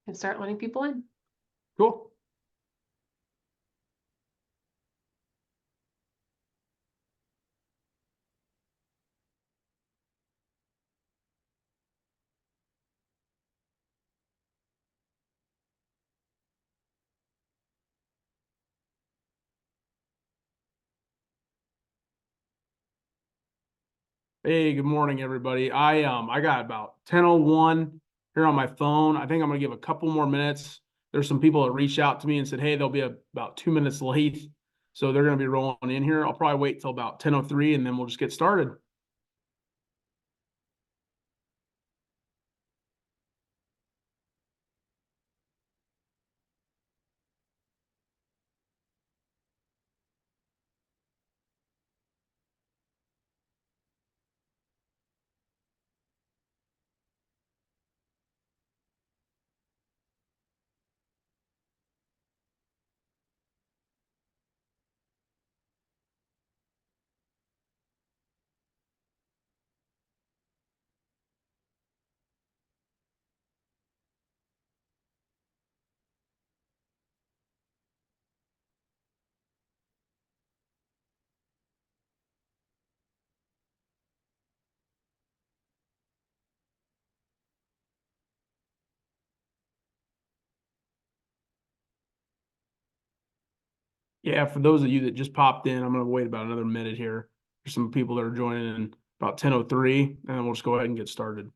and start letting people in. Cool. Hey, good morning, everybody. I got about 10:01 here on my phone. I think I'm gonna give a couple more minutes. There's some people that reached out to me and said, hey, they'll be about 2 minutes late. So they're gonna be rolling in here. I'll probably wait till about 10:03 and then we'll just get started. Yeah, for those of you that just popped in, I'm gonna wait about another minute here. There's some people that are joining in about 10:03, and then we'll just go ahead and get started.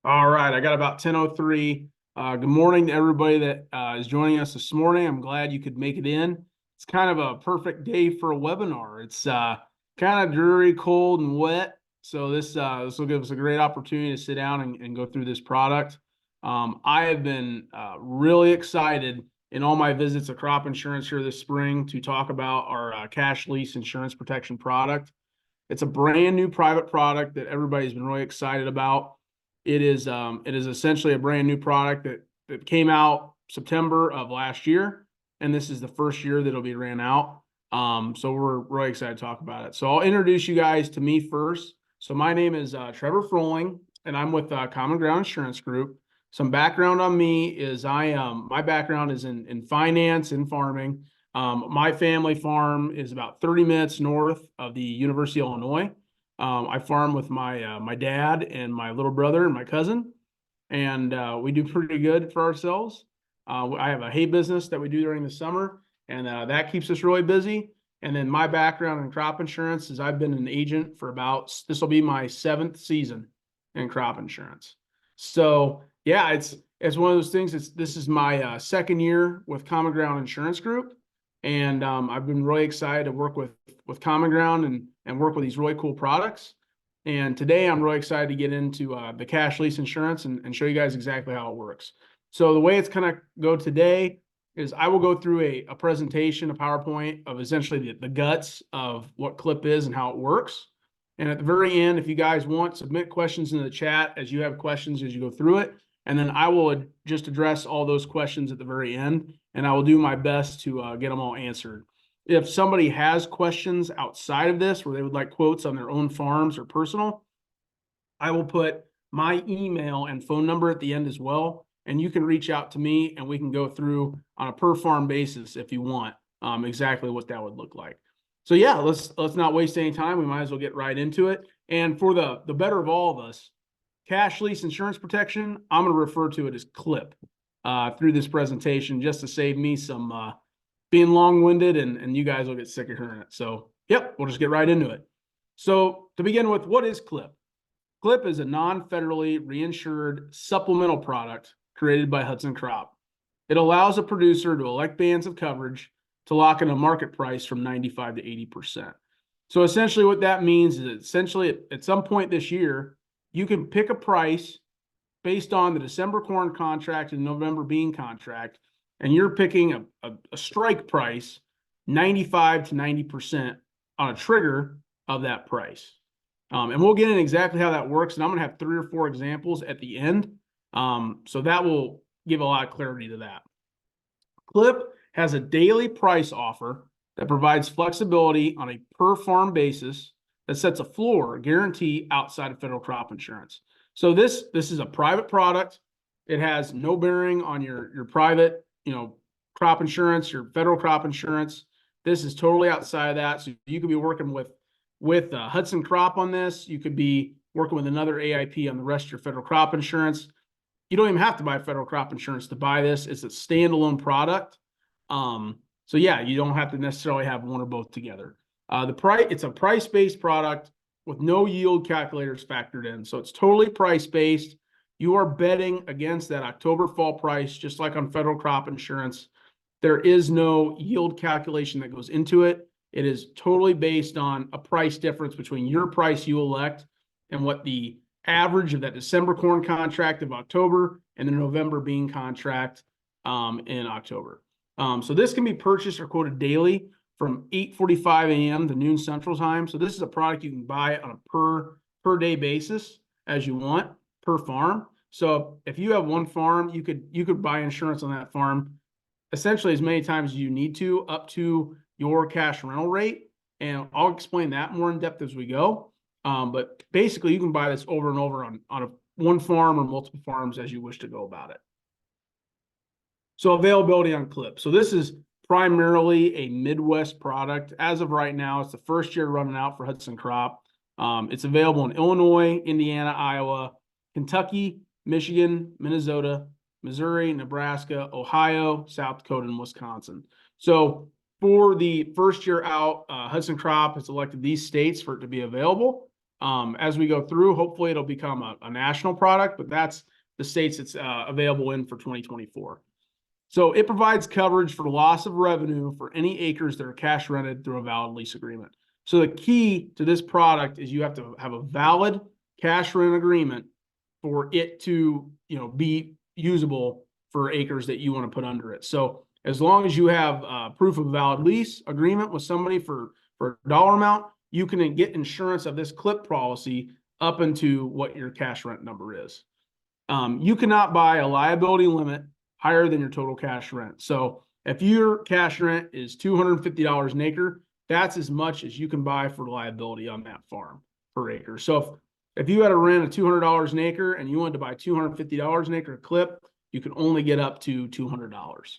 All right, I got about 10:03. Good morning to everybody that is joining us this morning. I'm glad you could make it in. It's kind of a perfect day for a webinar. It's kind of dreary, cold, and wet. So this will give us a great opportunity to sit down and go through this product. I have been really excited in all my visits of crop insurance here this spring to talk about our Cash Lease Insurance Protection product. It's a brand new private product that everybody's been really excited about. It is essentially a brand new product that came out September of last year, and this is the first year that it'll be ran out. So we're really excited to talk about it. So I'll introduce you guys to me first. So my name is Trevor Froehling, and I'm with CommonGround Insurance Group. Some background on me is my background is in finance and farming. My family farm is about 30 minutes north of the University of Illinois. I farm with my dad and my little brother and my cousin, and we do pretty good for ourselves. I have a hay business that we do during the summer, and that keeps us really busy. And then my background in crop insurance is I've been an agent for this will be my 7th season in crop insurance. So yeah, it's one of those things. This is my second year with CommonGround Insurance Group, and I've been really excited to work with CommonGround and work with these really cool products. And today I'm really excited to get into the cash lease insurance and show you guys exactly how it works. So the way it's going to go today is I will go through a presentation, a PowerPoint of essentially the guts of what CLIP is and how it works. And at the very end, if you guys want, submit questions in the chat as you have questions as you go through it. And then I will just address all those questions at the very end, and I will do my best to get them all answered. If somebody has questions outside of this where they would like quotes on their own farms or personal, I will put my email and phone number at the end as well. And you can reach out to me and we can go through on a per farm basis if you want exactly what that would look like. So yeah, let's not waste any time. We might as well get right into it. And for the better of all of us, Cash Lease Insurance Protection, I'm going to refer to it as CLIP through this presentation just to save me some being long-winded and you guys will get sick of hearing it. So yep, we'll just get right into it. So to begin with, what is CLIP? CLIP is a non-federally reinsured supplemental product created by Hudson Crop. It allows a producer to elect bands of coverage to lock in a market price from 95 to 80%. So essentially what that means is essentially at some point this year, you can pick a price based on the December corn contract and November bean contract, and you're picking a strike price 95 to 90% on a trigger of that price. And we'll get into exactly how that works, and I'm going to have 3 or 4 examples at the end. So that will give a lot of clarity to that. CLIP has a daily price offer that provides flexibility on a per farm basis that sets a floor guarantee outside of federal crop insurance. So this is a private product. It has no bearing on your private, crop insurance, your federal crop insurance. This is totally outside of that. So you could be working with Hudson Crop on this. You could be working with another AIP on the rest of your federal crop insurance. You don't even have to buy federal crop insurance to buy this. It's a standalone product. So yeah, you don't have to necessarily have one or both together. It's a price-based product with no yield calculators factored in. So it's totally price-based. You are betting against that October fall price, just like on federal crop insurance. There is no yield calculation that goes into it. It is totally based on a price difference between your price you elect and what the average of that December corn contract of October and the November bean contract in October. So this can be purchased or quoted daily from 8:45 a.m. to noon Central Time. So this is a product you can buy on a per day basis as you want per farm. So if you have one farm, you could buy insurance on that farm essentially as many times as you need to, up to your cash rental rate. And I'll explain that more in depth as we go. But basically, you can buy this over and over on one farm or multiple farms as you wish to go about it. So availability on CLIP. So this is primarily a Midwest product. As of right now, it's the first year running out for Hudson Crop. It's available in Illinois, Indiana, Iowa, Kentucky, Michigan, Minnesota, Missouri, Nebraska, Ohio, South Dakota, and Wisconsin. So for the first year out, Hudson Crop has elected these states for it to be available. As we go through, hopefully it'll become a national product, but that's the states it's available in for 2024. So it provides coverage for loss of revenue for any acres that are cash rented through a valid lease agreement. So the key to this product is you have to have a valid cash rent agreement for it to, be usable for acres that you want to put under it. So as long as you have proof of a valid lease agreement with somebody for a dollar amount, you can get insurance of this CLIP policy up into what your cash rent number is. You cannot buy a liability limit higher than your total cash rent. So if your cash rent is $250 an acre, that's as much as you can buy for liability on that farm per acre. So if you had a rent of $200 an acre and you wanted to buy $250 an acre CLIP, you can only get up to $200.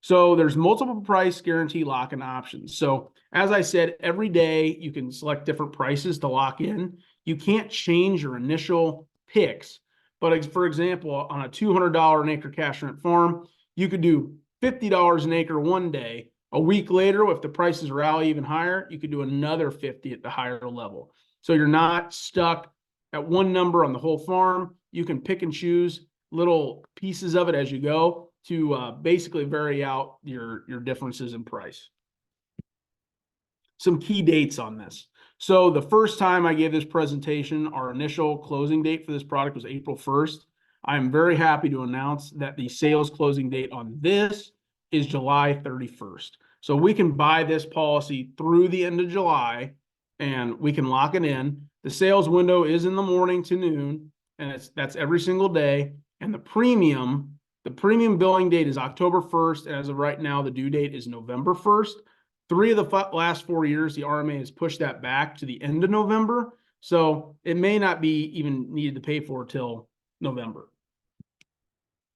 So there's multiple price guarantee lock-in options. So as I said, every day you can select different prices to lock in. You can't change your initial picks. But for example, on a $200 an acre cash rent farm, you could do $50 an acre one day. A week later, if the prices rally even higher, you could do another 50 at the higher level. So you're not stuck at one number on the whole farm. You can pick and choose little pieces of it as you go to basically vary out your differences in price. Some key dates on this. So the first time I gave this presentation, our initial closing date for this product was April 1st. I'm very happy to announce that the sales closing date on this is July 31st. So we can buy this policy through the end of July and we can lock it in. The sales window is in the morning to noon, and that's every single day. And the premium billing date is October 1st. And as of right now, the due date is November 1st. 3 of the last 4 years, the RMA has pushed that back to the end of November. So it may not be even needed to pay for till November.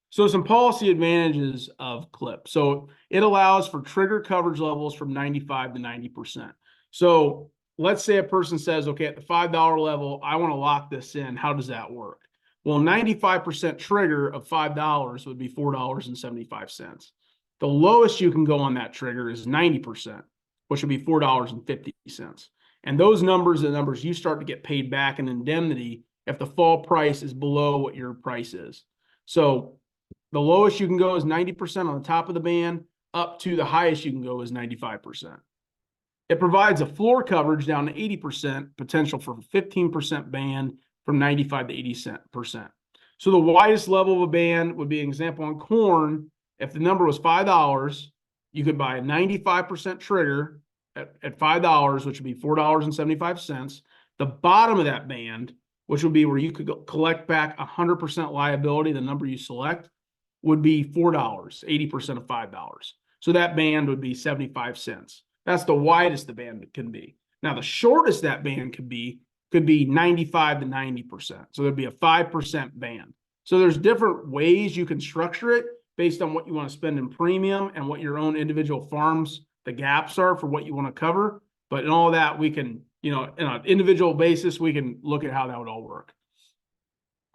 So some policy advantages of CLIP. So it allows for trigger coverage levels from 95 to 90%. So let's say a person says, okay, at the $5 level, I want to lock this in. How does that work? Well, 95% trigger of $5 would be $4.75. The lowest you can go on that trigger is 90%, which would be $4.50. And those numbers are the numbers you start to get paid back in indemnity if the fall price is below what your price is. So The lowest you can go is 90% on the top of the band, up to the highest you can go is 95%. It provides a floor coverage down to 80%, potential for 15% band from 95 to 80%. So the widest level of a band would be an example on corn. If the number was $5, you could buy a 95% trigger at $5, which would be $4.75. The bottom of that band, which would be where you could collect back 100% liability, the number you select, would be $4, 80% of $5. So that band would be 75 cents. That's the widest the band can be. Now, the shortest that band could be 95 to 90%. So there'd be a 5% band. So there's different ways you can structure it based on what you want to spend in premium and what your own individual farms, the gaps are for what you want to cover. But in all that, we can, in an individual basis, we can look at how that would all work.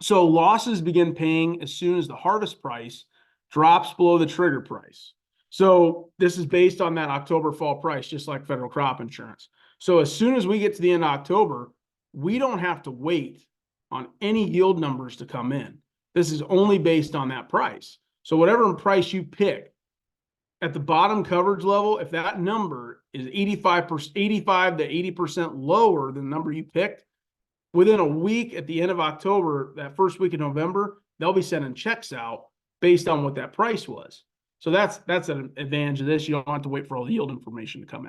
So losses begin paying as soon as the harvest price drops below the trigger price. So this is based on that October fall price, just like federal crop insurance. So as soon as we get to the end of October, we don't have to wait on any yield numbers to come in. This is only based on that price. So whatever price you pick at the bottom coverage level, if that number is 85 to 80% lower than the number you picked, within a week at the end of October, that first week of November, they'll be sending checks out based on what that price was. So that's an advantage of this. You don't have to wait for all the yield information to come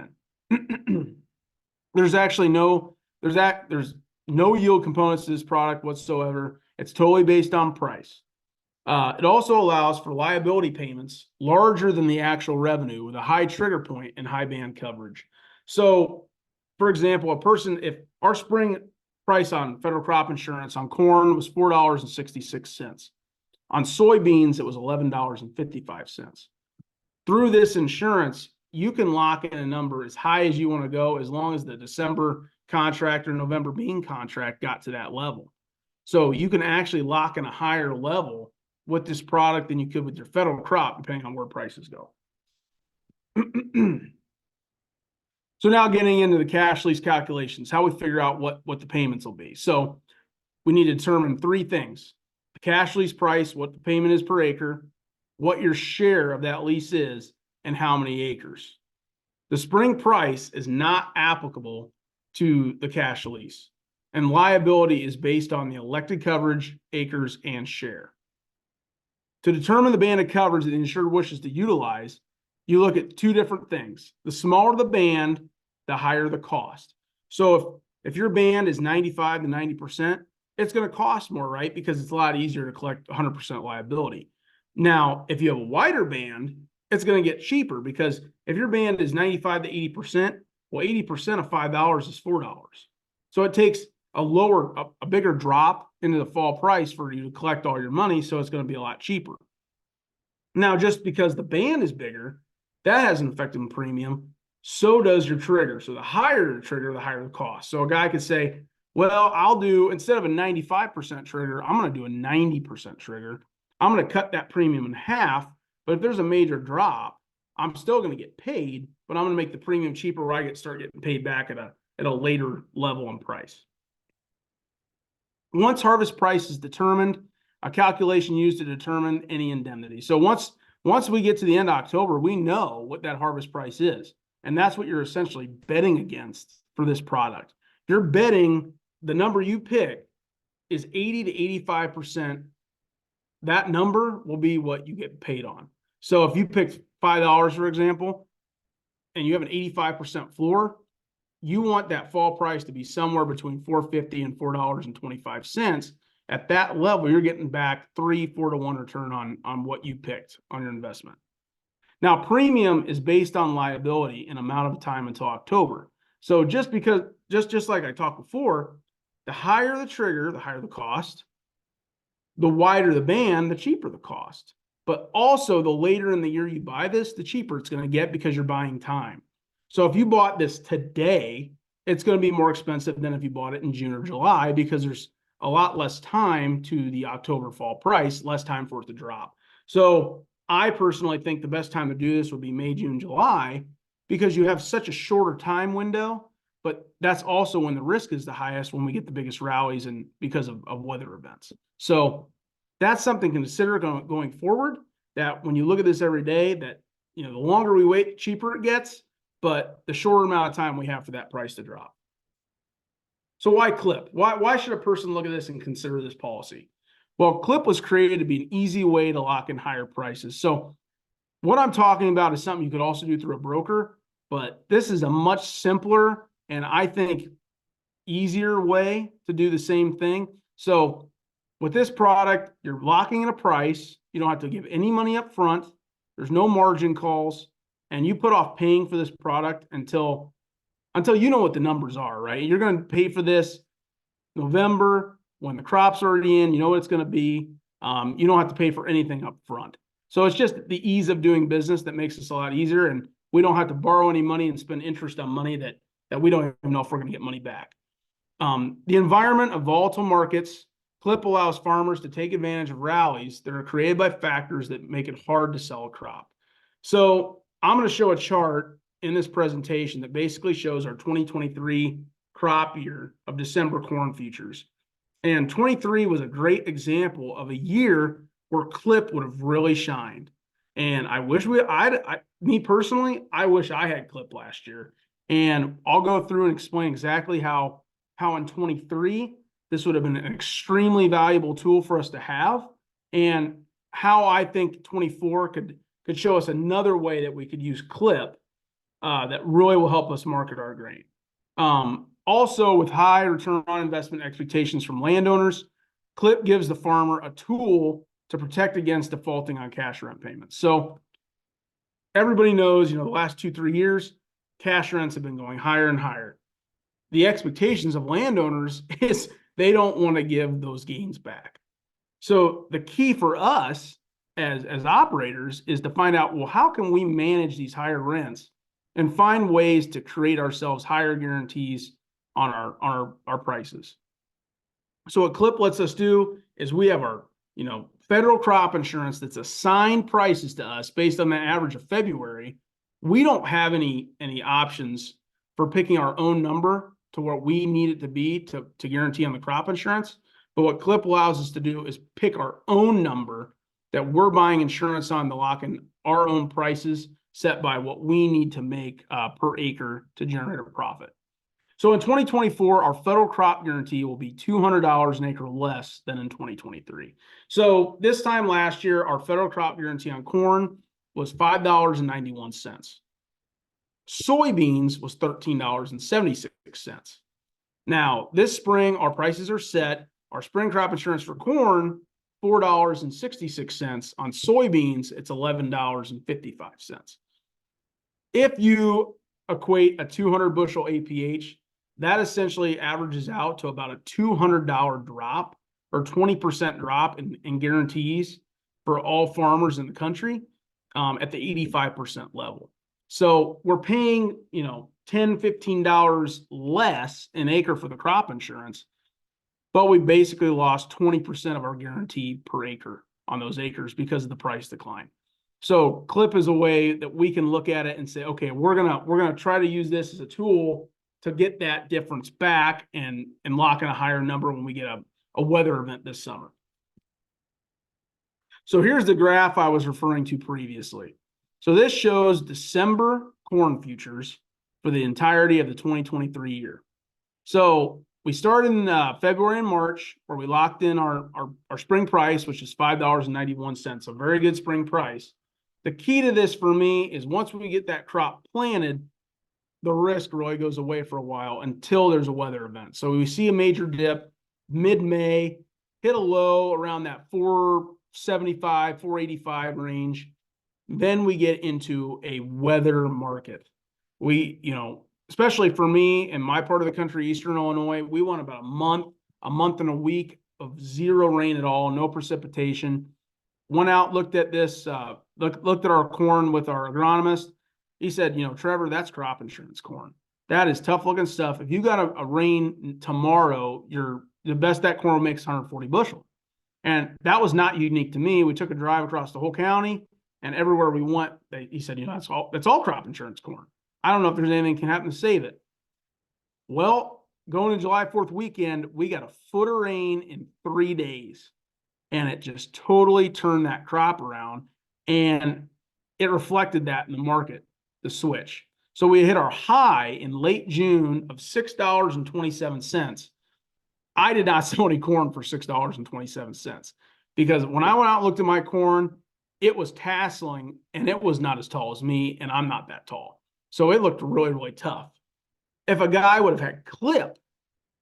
in. There's no yield components to this product whatsoever. It's totally based on price. It also allows for liability payments larger than the actual revenue with a high trigger point and high band coverage. So, for example, if our spring price on federal crop insurance on corn was $4.66. On soybeans, it was $11.55. Through this insurance, you can lock in a number as high as you want to go as long as the December contract or November bean contract got to that level. So you can actually lock in a higher level with this product than you could with your federal crop, depending on where prices go. So now getting into the cash lease calculations, how we figure out what the payments will be. So we need to determine three things: the cash lease price, what the payment is per acre, what your share of that lease is, and how many acres. The spring price is not applicable to the cash lease, and liability is based on the elected coverage, acres, and share. To determine the band of coverage that the insured wishes to utilize, you look at two different things. The smaller the band, the higher the cost. So if your band is 95 to 90%, it's going to cost more, right? Because it's a lot easier to collect 100% liability. Now, if you have a wider band, it's going to get cheaper, because if your band is 95 to 80%, well, 80% of $5 is $4. So it takes a bigger drop into the fall price for you to collect all your money. So it's going to be a lot cheaper. Now, just because the band is bigger, that has an effect on premium. So does your trigger. So the higher the trigger, the higher the cost. So a guy could say, well, I'll do, instead of a 95% trigger, I'm going to do a 90% trigger. I'm going to cut that premium in half. But if there's a major drop, I'm still going to get paid, but I'm going to make the premium cheaper where I start getting paid back at a later level in price. Once harvest price is determined, a calculation used to determine any indemnity. So once we get to the end of October, we know what that harvest price is. And that's what you're essentially betting against for this product. You're betting the number you pick is 80 to 85%. That number will be what you get paid on. So if you picked $5, for example, and you have an 85% floor, you want that fall price to be somewhere between $4.50 and $4.25. At that level, you're getting back 4 to 1 return on what you picked on your investment. Now, premium is based on liability and amount of time until October. So just like I talked before, the higher the trigger, the higher the cost. The wider the band, the cheaper the cost. But also, the later in the year you buy this, the cheaper it's going to get, because you're buying time. So if you bought this today, it's going to be more expensive than if you bought it in June or July, because there's a lot less time to the October fall price, less time for it to drop. So I personally think the best time to do this would be May, June, July, because you have such a shorter time window, but that's also when the risk is the highest, when we get the biggest rallies and because of weather events. So that's something to consider going forward, that when you look at this every day, that, the longer we wait, the cheaper it gets, but the shorter amount of time we have for that price to drop. So why CLIP? Why should a person look at this and consider this policy? Well, CLIP was created to be an easy way to lock in higher prices. So what I'm talking about is something you could also do through a broker, but this is a much simpler and I think easier way to do the same thing. So with this product, you're locking in a price. You don't have to give any money up front. There's no margin calls, and you put off paying for this product until you know what the numbers are, right? You're going to pay for this November when the crop's already in. You know what it's going to be. You don't have to pay for anything up front. So it's just the ease of doing business that makes this a lot easier, and we don't have to borrow any money and spend interest on money that we don't even know if we're going to get money back. The environment of volatile markets, CLIP allows farmers to take advantage of rallies that are created by factors that make it hard to sell a crop. So I'm going to show a chart in this presentation that basically shows our 2023 crop year of December corn futures. And 23 was a great example of a year where CLIP would have really shined. And I wish me personally, I wish I had CLIP last year. And I'll go through and explain exactly how in 23 this would have been an extremely valuable tool for us to have, and how I think 24 could show us another way that we could use CLIP that really will help us market our grain. Also, with high return on investment expectations from landowners, CLIP gives the farmer a tool to protect against defaulting on cash rent payments. So everybody knows, the last 2-3 years, cash rents have been going higher and higher. The expectations of landowners is they don't want to give those gains back. So the key for us as operators is to find out, well, how can we manage these higher rents and find ways to create ourselves higher guarantees on our prices. So what CLIP lets us do is we have our, federal crop insurance that's assigned prices to us based on the average of February. We don't have any options for picking our own number to what we need it to be to guarantee on the crop insurance. But what CLIP allows us to do is pick our own number that we're buying insurance on to lock in our own prices set by what we need to make per acre to generate a profit. So in 2024, our federal crop guarantee will be $200 an acre less than in 2023. So this time last year, our federal crop guarantee on corn was $5.91. Soybeans was $13.76. Now, this spring, our prices are set. Our spring crop insurance for corn, $4.66. On soybeans, it's $11.55. If you equate a 200 bushel APH, that essentially averages out to about a $200 drop or 20% drop in guarantees for all farmers in the country at the 85% level. So we're paying, $10, $15 less an acre for the crop insurance, but we basically lost 20% of our guarantee per acre on those acres because of the price decline. So CLIP is a way that we can look at it and say, okay, we're gonna try to use this as a tool to get that difference back and lock in a higher number when we get a weather event this summer. So here's the graph I was referring to previously. So this shows December corn futures for the entirety of the 2023 year. So we started in February and March, where we locked in our spring price, which is $5.91, a very good spring price. The key to this for me is once we get that crop planted, the risk really goes away for a while until there's a weather event. So we see a major dip mid-May, hit a low around that 475, 485 range. Then we get into a weather market. We, especially for me in my part of the country, Eastern Illinois, we want about a month and a week of zero rain at all, no precipitation. Went out, looked at this, looked at our corn with our agronomist. He said, Trevor, that's crop insurance corn. That is tough looking stuff. If you got a rain tomorrow, the best that corn makes 140 bushel. And that was not unique to me. We took a drive across the whole county, and everywhere we went, he said, that's all crop insurance corn. I don't know if there's anything that can happen to save it. Well, going to July 4th weekend, we got a foot of rain in 3 days. and it just totally turned that crop around, and it reflected that in the market, the switch. So we hit our high in late June of $6.27. I did not sell any corn for $6.27 because when I went out and looked at my corn, it was tasseling and it was not as tall as me, and I'm not that tall. So it looked really, really tough. If a guy would have had clip,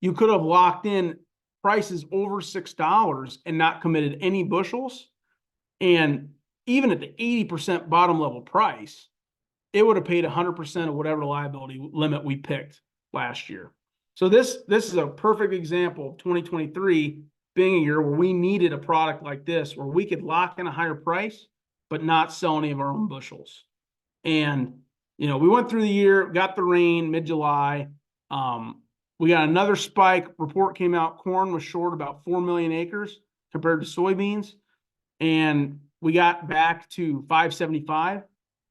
you could have locked in prices over $6 and not committed any bushels. And even at the 80% bottom level price, it would have paid 100% of whatever liability limit we picked last year. So this is a perfect example of 2023 being a year where we needed a product like this, where we could lock in a higher price, but not sell any of our own bushels. And, you know, we went through the year, got the rain mid-July. We got another spike. Report came out, corn was short about 4 million acres compared to soybeans. And we got back to 575.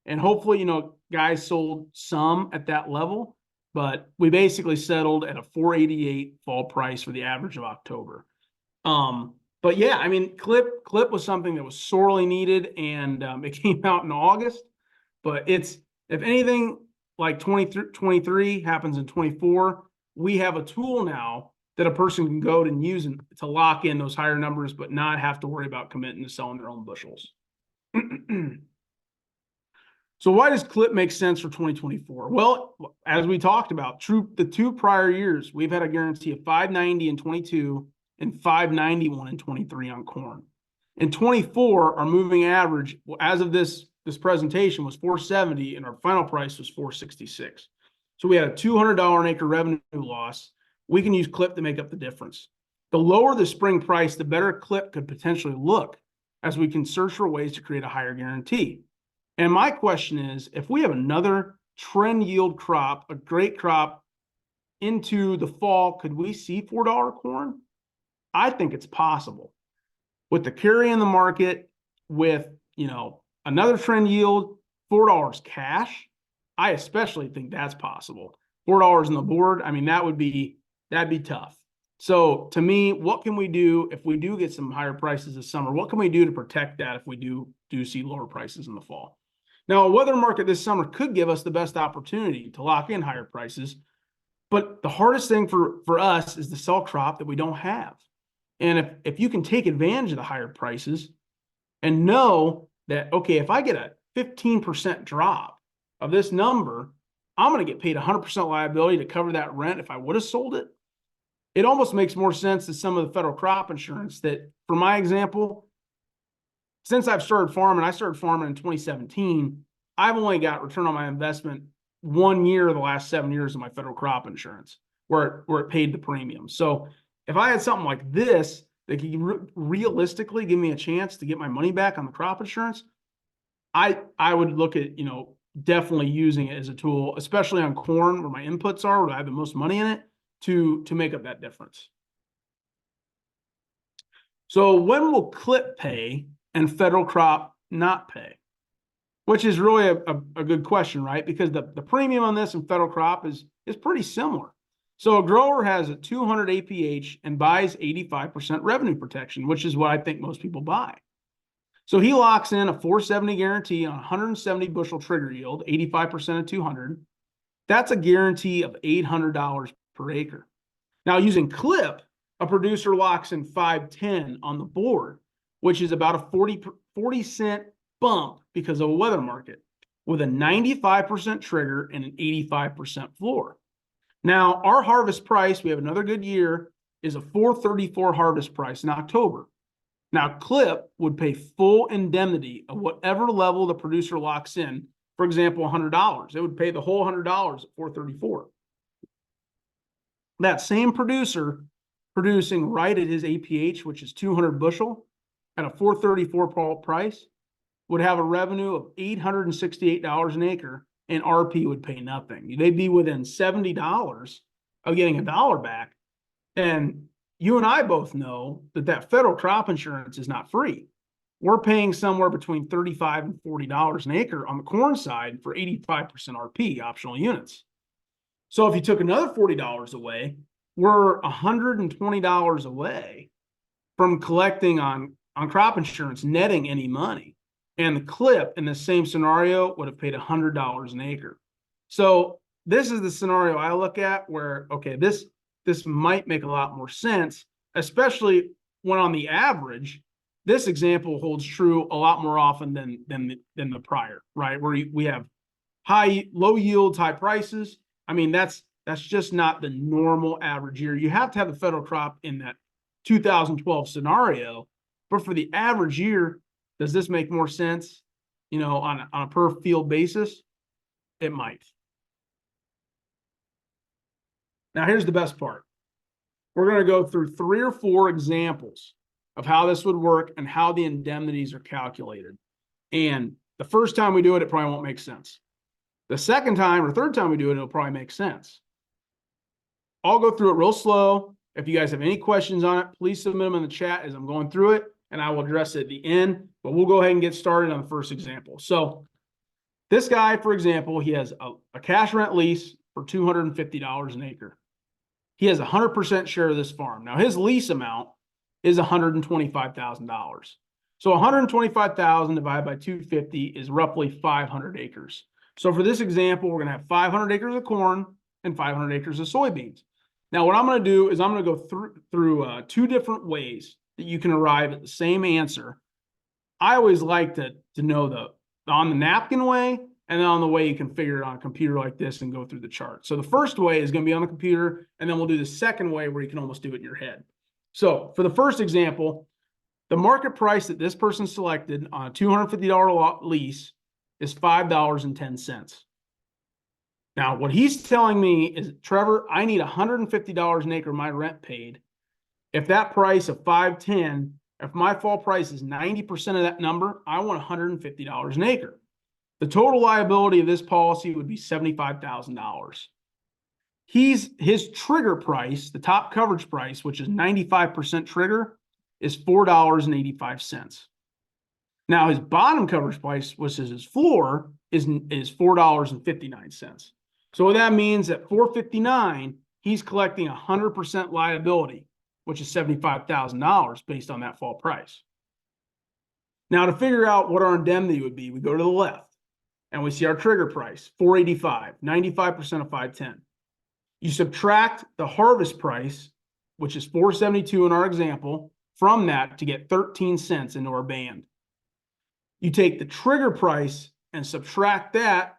And hopefully, you know, guys sold some at that level, but we basically settled at a 488 fall price for the average of October. But yeah, I mean, clip was something that was sorely needed, and it came out in August. But it's, if anything like 23 happens in 24, we have a tool now that a person can go and use to lock in those higher numbers, but not have to worry about committing to selling their own bushels. So why does clip make sense for 2024? Well, as we talked about, the 2 prior years, we've had a guarantee of 590 in 22 and 591 in 23 on corn. In 24, our moving average, as of this presentation, was 470, and our final price was 466. So we had a $200 an acre revenue loss. We can use clip to make up the difference. The lower the spring price, the better clip could potentially look, as we can search for ways to create a higher guarantee. And my question is, if we have another trend yield crop, a great crop into the fall, could we see $4 corn? I think it's possible. With the carry in the market, with, you know, another trend yield, $4 cash, I especially think that's possible. $4 on the board, I mean, that'd be tough. So to me, what can we do if we do get some higher prices this summer? What can we do to protect that if we do see lower prices in the fall? Now, a weather market this summer could give us the best opportunity to lock in higher prices, but the hardest thing for us is the sell crop that we don't have. And if you can take advantage of the higher prices and know that, okay, if I get a 15% drop of this number, I'm going to get paid 100% liability to cover that rent if I would have sold it. It almost makes more sense than some of the federal crop insurance that, for my example, since I've started farming, I started farming in 2017, I've only got return on my investment 1 year of the last 7 years of my federal crop insurance, where it paid the premium. So if I had something like this that could realistically give me a chance to get my money back on the crop insurance, I would look at, you know, definitely using it as a tool, especially on corn where my inputs are, where I have the most money in it, to make up that difference. So when will clip pay and federal crop not pay? Which is really a good question, right? Because the premium on this and federal crop is pretty similar. So a grower has a 200 APH and buys 85% revenue protection, which is what I think most people buy. So he locks in a 470 guarantee on 170 bushel trigger yield, 85% of 200. That's a guarantee of $800 per acre. Now, using clip, a producer locks in 510 on the board, which is about a 40 cent bump because of a weather market, with a 95% trigger and an 85% floor. Now, our harvest price, we have another good year, is a 434 harvest price in October. Now, clip would pay full indemnity of whatever level the producer locks in. For example, $100. It would pay the whole $100 at 434. That same producer producing right at his APH, which is 200 bushel, at a 434 price, would have a revenue of $868 an acre, and RP would pay nothing. They'd be within $70 of getting $1 back. And you and I both know that federal crop insurance is not free. We're paying somewhere between $35 and $40 an acre on the corn side for 85% RP optional units. So if you took another $40 away, we're $120 away from collecting on on crop insurance netting any money. And the clip in the same scenario would have paid $100 an acre. So this is the scenario I look at where, okay, this might make a lot more sense, especially when on the average, this example holds true a lot more often than the prior, right? Where we have low yields, high prices. I mean, that's just not the normal average year. You have to have the federal crop in that 2012 scenario, but for the average year, does this make more sense? You know, on a per field basis, it might. Now, here's the best part. We're going to go through 3 or 4 examples of how this would work and how the indemnities are calculated. And the first time we do it, it probably won't make sense. The second time or third time we do it, it'll probably make sense. I'll go through it real slow. If you guys have any questions on it, please submit them in the chat as I'm going through it, and I will address it at the end. But we'll go ahead and get started on the first example. So this guy, for example, he has a cash rent lease for $250 an acre. He has 100% share of this farm. Now, his lease amount is $125,000. So $125,000 divided by 250 is roughly 500 acres. So for this example, we're going to have 500 acres of corn and 500 acres of soybeans. Now, what I'm going to do is I'm going to go through 2 different ways that you can arrive at the same answer. I always like to know on the napkin way, and then on the way you can figure it on a computer like this and go through the chart. So the first way is going to be on the computer, and then we'll do the second way where you can almost do it in your head. So for the first example, the market price that this person selected on a $250 lease is $5.10. Now, what he's telling me is, Trevor, I need $150 an acre of my rent paid. If that price of $5.10, if my fall price is 90% of that number, I want $150 an acre. The total liability of this policy would be $75,000. His trigger price, the top coverage price, which is 95% trigger, is $4.85. Now, his bottom coverage price, which is his floor, is $4.59. So what that means, at $4.59, he's collecting 100% liability, which is $75,000 based on that fall price. Now, to figure out what our indemnity would be, we go to the left and we see our trigger price, $4.85, 95% of $5.10. You subtract the harvest price, which is $4.72 in our example, from that to get 13 cents into our band. You take the trigger price and subtract that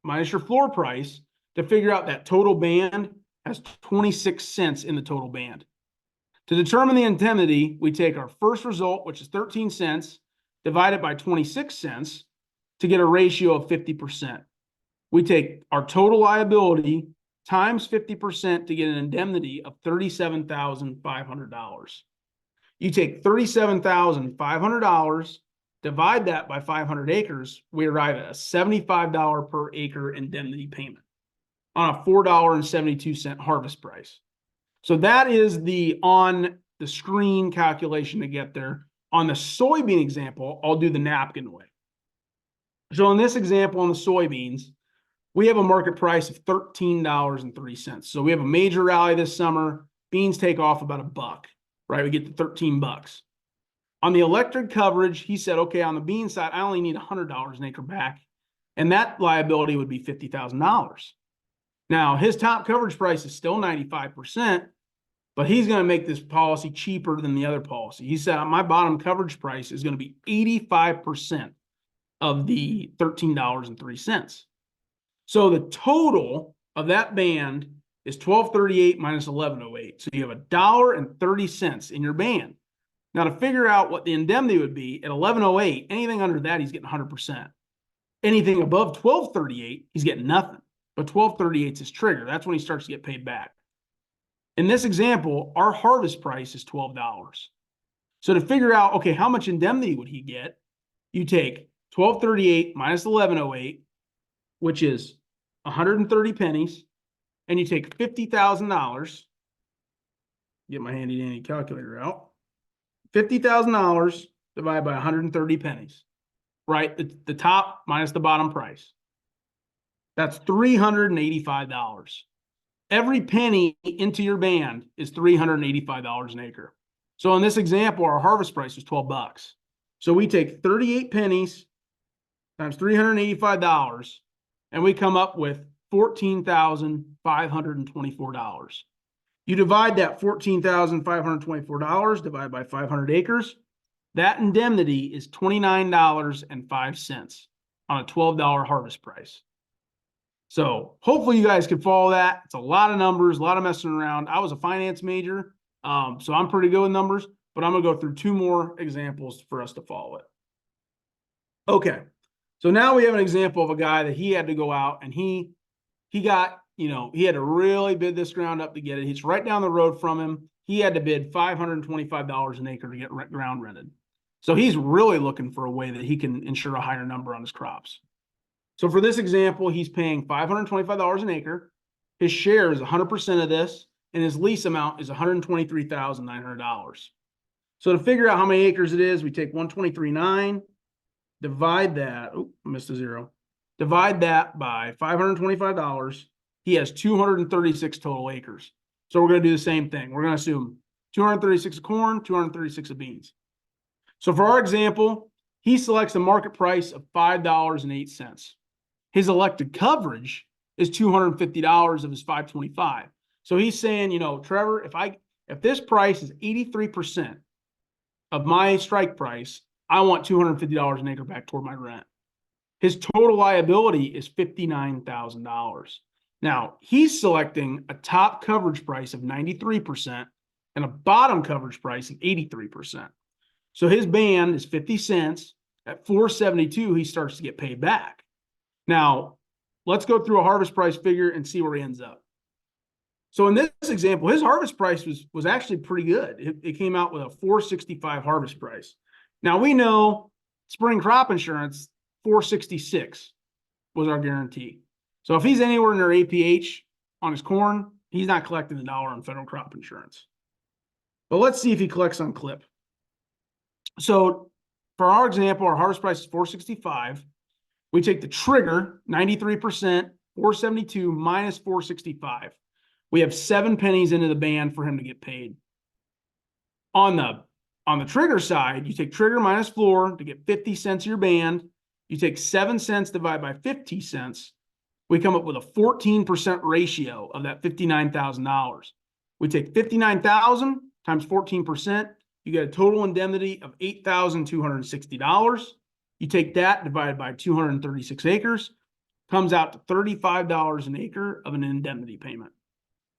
minus your floor price to figure out that total band has 26 cents in the total band. To determine the indemnity, we take our first result, which is 13 cents, divided by 26 cents to get a ratio of 50%. We take our total liability times 50% to get an indemnity of $37,500. You take $37,500, divide that by 500 acres, we arrive at a $75 per acre indemnity payment on a $4.72 harvest price. So that is the on the screen calculation to get there. On the soybean example, I'll do the napkin way. So in this example on the soybeans, we have a market price of $13.03. So we have a major rally this summer. Beans take off about $1, right? We get to 13 bucks. On the electric coverage, he said, okay, on the bean side, I only need $100 an acre back, and that liability would be $50,000. Now, his top coverage price is still 95%, but he's going to make this policy cheaper than the other policy. He said, my bottom coverage price is going to be 85% of the $13.03. So the total of that band is $12.38 minus $11.08. So you have $1.30 in your band. Now, to figure out what the indemnity would be at $11.08, anything under that, he's getting 100%. Anything above $12.38, he's getting nothing. But $12.38 is his trigger. That's when he starts to get paid back. In this example, our harvest price is $12. So to figure out, okay, how much indemnity would he get? You take $12.38 minus $11.08, which is 130 pennies, and you take $50,000. Get my handy dandy calculator out. $50,000 divided by 130 pennies, right? The top minus the bottom price. That's $385. Every penny into your band is $385 an acre. So in this example, our harvest price was 12 bucks. So we take 38 pennies times $385, and we come up with $14,524. You divide that $14,524 divided by 500 acres. That indemnity is $29.05 on a $12 harvest price. So hopefully you guys can follow that. It's a lot of numbers, a lot of messing around. I was a finance major, so I'm pretty good with numbers, but I'm going to go through two more examples for us to follow it. Okay, so now we have an example of a guy that he had to go out and he got, he had to really bid this ground up to get it. It's right down the road from him. He had to bid $525 an acre to get ground rented. So he's really looking for a way that he can insure a higher number on his crops. So for this example, he's paying $525 an acre. His share is 100% of this, and his lease amount is $123,900. So to figure out how many acres it is, we take 123.9, divide that. Oh, I missed a zero. Divide that by $525. He has 236 total acres. So we're going to do the same thing. We're going to assume 236 of corn, 236 of beans. So for our example, he selects a market price of $5.08. His elected coverage is $250 of his 525. So he's saying, Trevor, if this price is 83% of my strike price, I want $250 an acre back toward my rent. His total liability is $59,000. Now, he's selecting a top coverage price of 93% and a bottom coverage price of 83%. So his band is 50 cents. At $4.72, he starts to get paid back. Now, let's go through a harvest price figure and see where he ends up. So in this example, his harvest price was actually pretty good. It came out with a $4.65 harvest price. Now, we know spring crop insurance, $4.66 was our guarantee. So if he's anywhere near APH on his corn, he's not collecting $1 on federal crop insurance. But let's see if he collects on clip. So for our example, our harvest price is $4.65. We take the trigger, 93%, $4.72 minus $4.65. We have 7 pennies into the band for him to get paid. On the trigger side, you take trigger minus floor to get 50 cents of your band. You take 7 cents divided by 50 cents. We come up with a 14% ratio of that $59,000. We take 59,000 times 14%. You get a total indemnity of $8,260. You take that divided by 236 acres, comes out to $35 an acre of an indemnity payment.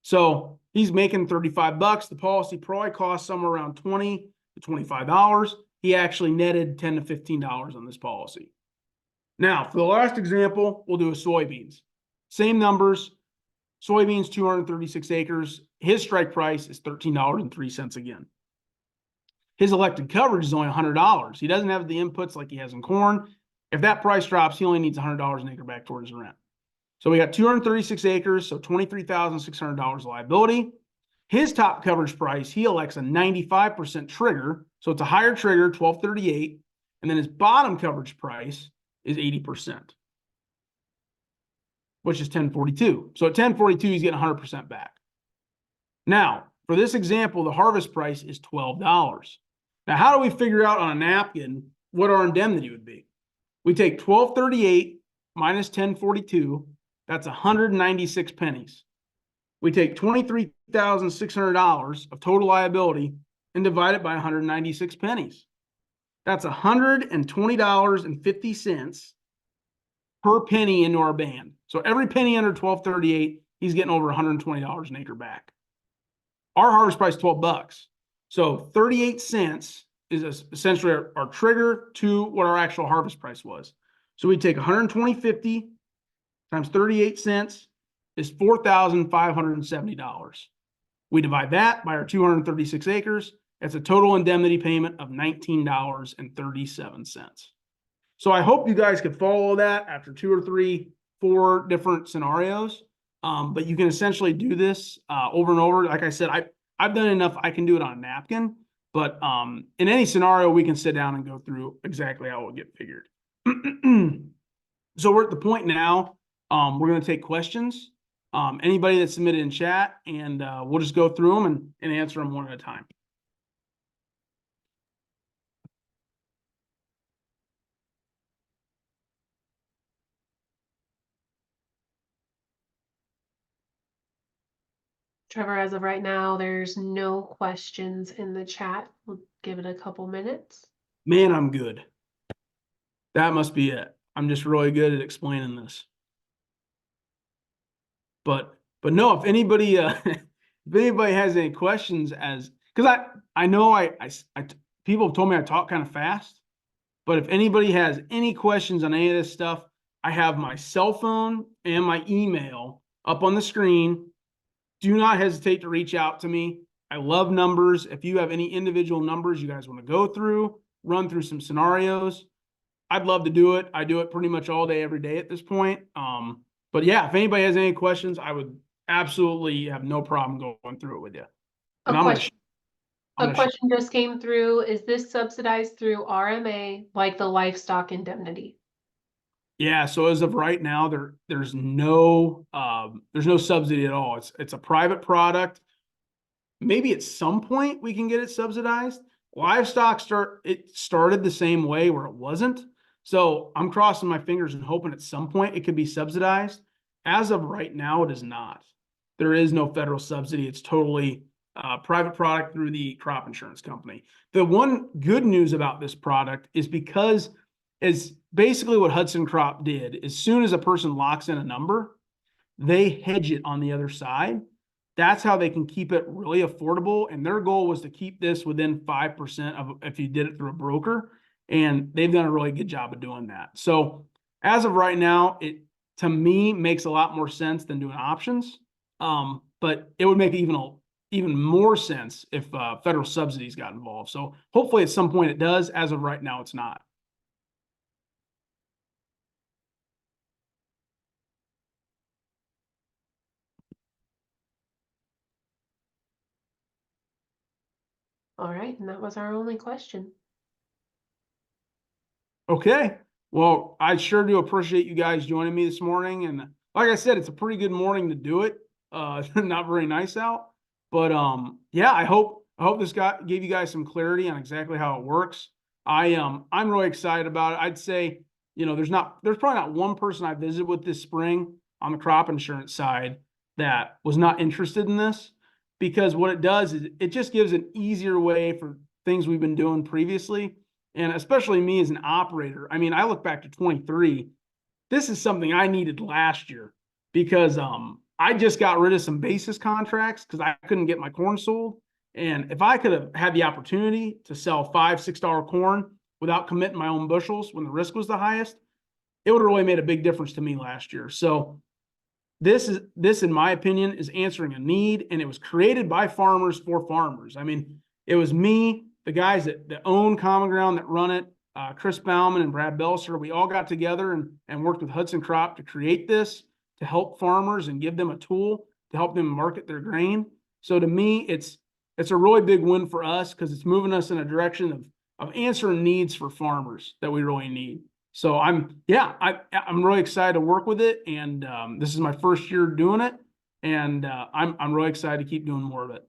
So he's making 35 bucks. The policy probably costs somewhere around $20 to $25. He actually netted $10 to $15 on this policy. Now, for the last example, we'll do a soybeans. Same numbers. Soybeans, 236 acres. His strike price is $13.03 again. His elected coverage is only $100. He doesn't have the inputs like he has in corn. If that price drops, he only needs $100 an acre back towards his rent. So we got 236 acres, so $23,600 liability. His top coverage price, he elects a 95% trigger, so it's a higher trigger, $12.38, and then his bottom coverage price is 80%, which is $10.42. So at $10.42, he's getting 100% back. Now, for this example, the harvest price is $12. Now, how do we figure out on a napkin what our indemnity would be? We take $12.38 minus $10.42. That's 196 pennies. We take $23,600 of total liability and divide it by 196 pennies. That's $120.50 per penny into our band. So every penny under $12.38, he's getting over $120 an acre back. Our harvest price is 12 bucks. So 38 cents is essentially our trigger to what our actual harvest price was. So we take 120.50 times 38 cents is $4,570. We divide that by our 236 acres. It's a total indemnity payment of $19.37. So I hope you guys could follow that after 2 or 3, 4 different scenarios. But you can essentially do this over and over. Like I said, I've done enough. I can do it on a napkin. But in any scenario, we can sit down and go through exactly how it will get figured. So we're at the point now. We're going to take questions. Anybody that submitted in chat, and we'll just go through them and answer them one at a time. Trevor, as of right now, there's no questions in the chat. We'll give it a couple minutes. Man, I'm good. That must be it. I'm just really good at explaining this. But no, if anybody if anybody has any questions, as because I know people have told me I talk kind of fast, but if anybody has any questions on any of this stuff, I have my cell phone and my email up on the screen. Do not hesitate to reach out to me. I love numbers. If you have any individual numbers you guys want to go through, run through some scenarios, I'd love to do it. I do it pretty much all day, every day at this point. But yeah, if anybody has any questions, I would absolutely have no problem going through it with you. And A question just came through. Is this subsidized through RMA, like the livestock indemnity? Yeah, so as of right now, there's no subsidy at all. It's a private product. Maybe at some point we can get it subsidized. Livestock started the same way where it wasn't. So I'm crossing my fingers and hoping at some point it could be subsidized. As of right now, it is not. There is no federal subsidy. It's totally private product through the crop insurance company. The one good news about this product is because is basically what Hudson Crop did. As soon as a person locks in a number, they hedge it on the other side. That's how they can keep it really affordable. And their goal was to keep this within 5% of if you did it through a broker. And they've done a really good job of doing that. So as of right now, it to me makes a lot more sense than doing options. But it would make even more sense if federal subsidies got involved. So hopefully at some point it does. As of right now, it's not. All right, and that was our only question. Okay. Well, I sure do appreciate you guys joining me this morning. And like I said, it's a pretty good morning to do it. Not very nice out. But yeah, I hope this gave you guys some clarity on exactly how it works. I'm really excited about it. I'd say, there's probably not one person I visited with this spring on the crop insurance side that was not interested in this, because what it does is it just gives an easier way for things we've been doing previously. And especially me as an operator, I mean, I look back to 23. This is something I needed last year because I just got rid of some basis contracts because I couldn't get my corn sold. And if I could have had the opportunity to sell $5-6 corn without committing my own bushels when the risk was the highest, it would have really made a big difference to me last year. So this, in my opinion, is answering a need, and it was created by farmers for farmers. I mean, it was me, the guys that own CommonGround, that run it, Chris Bauman and Brad Belser, we all got together and worked with Hudson Crop to create this, to help farmers and give them a tool to help them market their grain. So to me, it's a really big win for us because it's moving us in a direction of answering needs for farmers that we really need. So I'm really excited to work with it, and this is my first year doing it, and I'm really excited to keep doing more of it.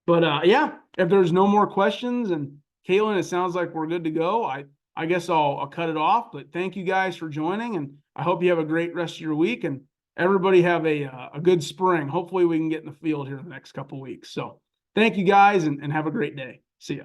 But yeah, if there's no more questions, and Caitlin, it sounds like we're good to go. I guess I'll cut it off. But thank you guys for joining, and I hope you have a great rest of your week, and everybody have a good spring. Hopefully we can get in the field here in the next couple of weeks. So thank you guys, and have a great day. See ya.